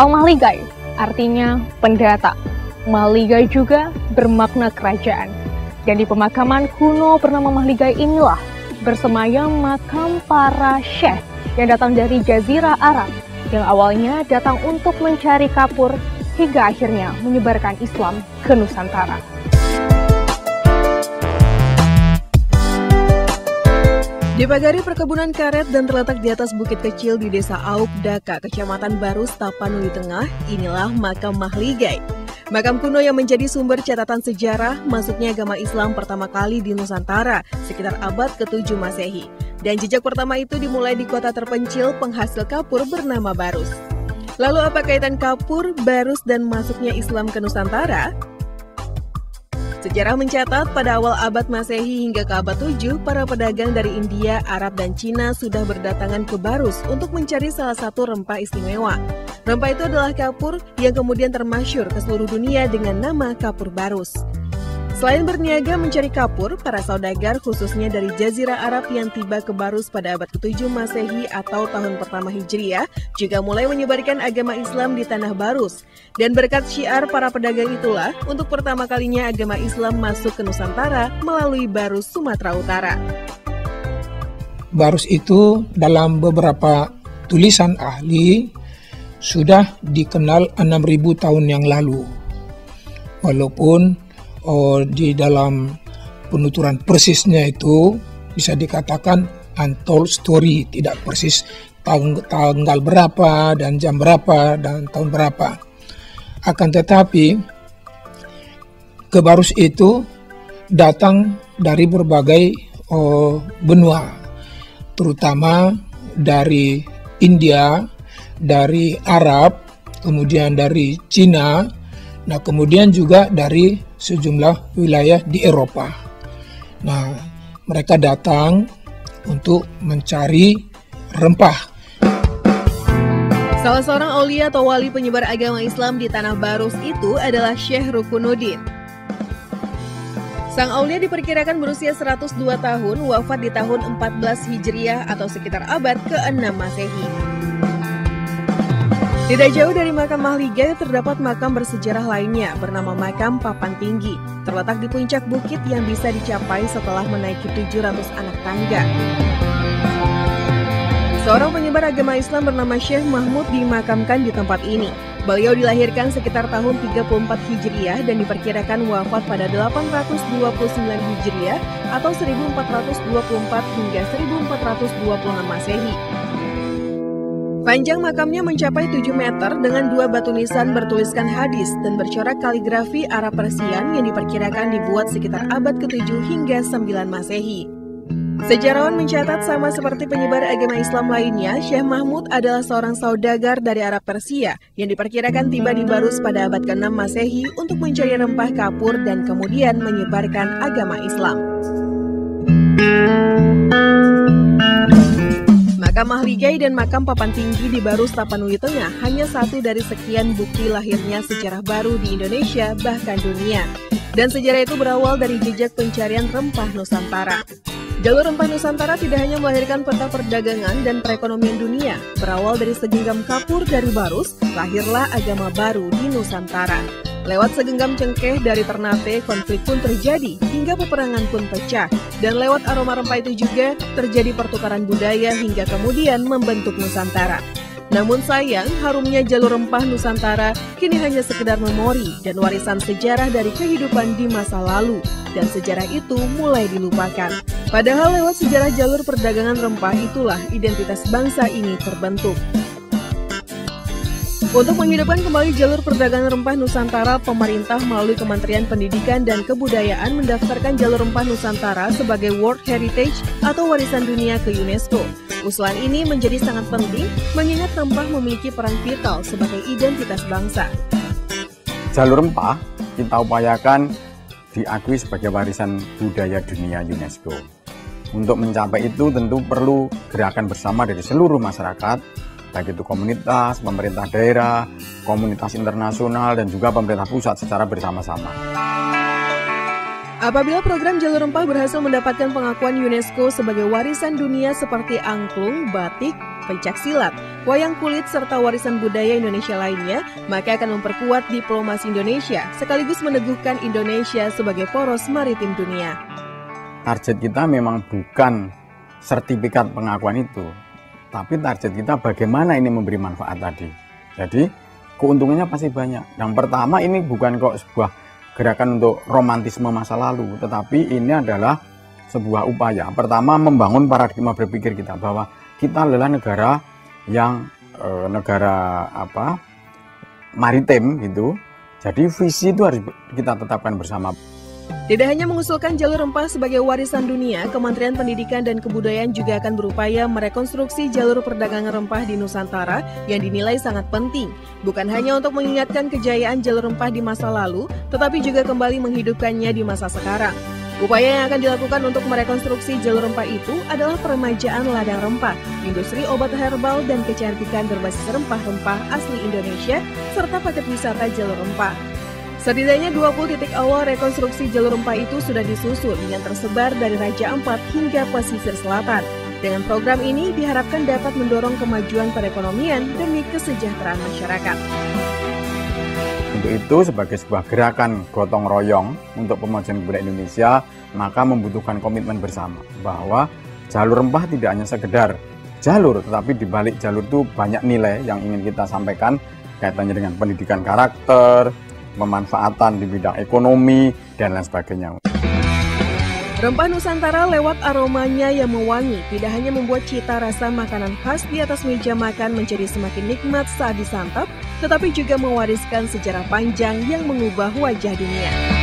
Al-Mahligai artinya pendata. Mahligai juga bermakna kerajaan. Dan di pemakaman kuno bernama Mahligai inilah bersemayam makam para syekh yang datang dari Jazirah Arab, yang awalnya datang untuk mencari kapur hingga akhirnya menyebarkan Islam ke Nusantara. Dipagari perkebunan karet dan terletak di atas bukit kecil di Desa Auk Daka, Kecamatan Barus, Tapanuli Tengah, inilah makam Mahligai. Makam kuno yang menjadi sumber catatan sejarah masuknya agama Islam pertama kali di Nusantara sekitar abad ke-7 Masehi. Dan jejak pertama itu dimulai di kota terpencil penghasil kapur bernama Barus. Lalu apa kaitan kapur, Barus, dan masuknya Islam ke Nusantara? Sejarah mencatat pada awal abad Masehi hingga ke abad 7, para pedagang dari India, Arab, dan Cina sudah berdatangan ke Barus untuk mencari salah satu rempah istimewa. Rempah itu adalah kapur yang kemudian termasyhur ke seluruh dunia dengan nama kapur Barus. Selain berniaga mencari kapur, para saudagar khususnya dari Jazirah Arab yang tiba ke Barus pada abad ke-7 Masehi atau tahun pertama Hijriah juga mulai menyebarkan agama Islam di tanah Barus. Dan berkat syiar para pedagang itulah untuk pertama kalinya agama Islam masuk ke Nusantara melalui Barus, Sumatera Utara. Barus itu dalam beberapa tulisan ahli sudah dikenal 6.000 tahun yang lalu. Walaupun di dalam penuturan persisnya itu bisa dikatakan untold story, tidak persis tanggal berapa dan jam berapa dan tahun berapa. Akan tetapi ke Barus itu datang dari berbagai benua, terutama dari India, dari Arab, kemudian dari Cina, nah kemudian juga dari sejumlah wilayah di Eropa. Nah, mereka datang untuk mencari rempah. Salah seorang aulia atau wali penyebar agama Islam di tanah Barus itu adalah Syekh Rukunuddin. Sang aulia diperkirakan berusia 102 tahun, wafat di tahun 14 Hijriah atau sekitar abad ke-6 Masehi. Tidak jauh dari makam Mahligai terdapat makam bersejarah lainnya bernama makam Papan Tinggi, terletak di puncak bukit yang bisa dicapai setelah menaiki 700 anak tangga. Seorang penyebar agama Islam bernama Syekh Mahmud dimakamkan di tempat ini. Beliau dilahirkan sekitar tahun 34 Hijriah dan diperkirakan wafat pada 829 Hijriah atau 1424 hingga 1426 Masehi. Panjang makamnya mencapai 7 meter dengan 2 batu nisan bertuliskan hadis dan bercorak kaligrafi Arab Persian yang diperkirakan dibuat sekitar abad ke-7 hingga 9 Masehi. Sejarawan mencatat sama seperti penyebar agama Islam lainnya, Syekh Mahmud adalah seorang saudagar dari Arab Persia yang diperkirakan tiba di Barus pada abad ke-6 Masehi untuk mencari rempah kapur dan kemudian menyebarkan agama Islam. Makam Mahligai dan makam Papan Tinggi di Barus, Tapanuli Tengah hanya satu dari sekian bukti lahirnya sejarah baru di Indonesia bahkan dunia. Dan sejarah itu berawal dari jejak pencarian rempah Nusantara. Jalur rempah Nusantara tidak hanya melahirkan peta perdagangan dan perekonomian dunia. Berawal dari segenggam kapur dari Barus, lahirlah agama baru di Nusantara. Lewat segenggam cengkeh dari Ternate, konflik pun terjadi hingga peperangan pun pecah. Dan lewat aroma rempah itu juga terjadi pertukaran budaya hingga kemudian membentuk Nusantara. Namun sayang, harumnya jalur rempah Nusantara kini hanya sekedar memori dan warisan sejarah dari kehidupan di masa lalu. Dan sejarah itu mulai dilupakan. Padahal lewat sejarah jalur perdagangan rempah itulah identitas bangsa ini terbentuk. Untuk menghidupkan kembali jalur perdagangan rempah Nusantara, pemerintah melalui Kementerian Pendidikan dan Kebudayaan mendaftarkan jalur rempah Nusantara sebagai World Heritage atau warisan dunia ke UNESCO. Usulan ini menjadi sangat penting mengingat rempah memiliki peran vital sebagai identitas bangsa. Jalur rempah kita upayakan diakui sebagai warisan budaya dunia UNESCO. Untuk mencapai itu tentu perlu gerakan bersama dari seluruh masyarakat, baik itu komunitas, pemerintah daerah, komunitas internasional, dan juga pemerintah pusat secara bersama-sama. Apabila program jalur rempah berhasil mendapatkan pengakuan UNESCO sebagai warisan dunia seperti angklung, batik, pencaksilat, wayang kulit, serta warisan budaya Indonesia lainnya, maka akan memperkuat diplomasi Indonesia sekaligus meneguhkan Indonesia sebagai poros maritim dunia. Target kita memang bukan sertifikat pengakuan itu, tapi target kita bagaimana ini memberi manfaat tadi. Jadi keuntungannya pasti banyak. Yang pertama, ini bukan kok sebuah gerakan untuk romantisme masa lalu, tetapi ini adalah sebuah upaya. Pertama, membangun paradigma berpikir kita bahwa kita adalah negara yang maritim gitu. Jadi visi itu harus kita tetapkan bersama. Tidak hanya mengusulkan jalur rempah sebagai warisan dunia, Kementerian Pendidikan dan Kebudayaan juga akan berupaya merekonstruksi jalur perdagangan rempah di Nusantara yang dinilai sangat penting. Bukan hanya untuk mengingatkan kejayaan jalur rempah di masa lalu, tetapi juga kembali menghidupkannya di masa sekarang. Upaya yang akan dilakukan untuk merekonstruksi jalur rempah itu adalah peremajaan ladang rempah, industri obat herbal dan kecantikan berbasis rempah-rempah asli Indonesia, serta paket wisata jalur rempah. Setidaknya 20 titik awal rekonstruksi jalur rempah itu sudah disusun yang tersebar dari Raja Ampat hingga pesisir selatan. Dengan program ini diharapkan dapat mendorong kemajuan perekonomian demi kesejahteraan masyarakat. Untuk itu, sebagai sebuah gerakan gotong royong untuk pemajuan kebudayaan Indonesia, maka membutuhkan komitmen bersama bahwa jalur rempah tidak hanya sekedar jalur, tetapi di balik jalur itu banyak nilai yang ingin kita sampaikan kaitannya dengan pendidikan karakter, pemanfaatan di bidang ekonomi, dan lain sebagainya. Rempah Nusantara lewat aromanya yang mewangi tidak hanya membuat cita rasa makanan khas di atas meja makan menjadi semakin nikmat saat disantap, tetapi juga mewariskan sejarah panjang yang mengubah wajah dunia.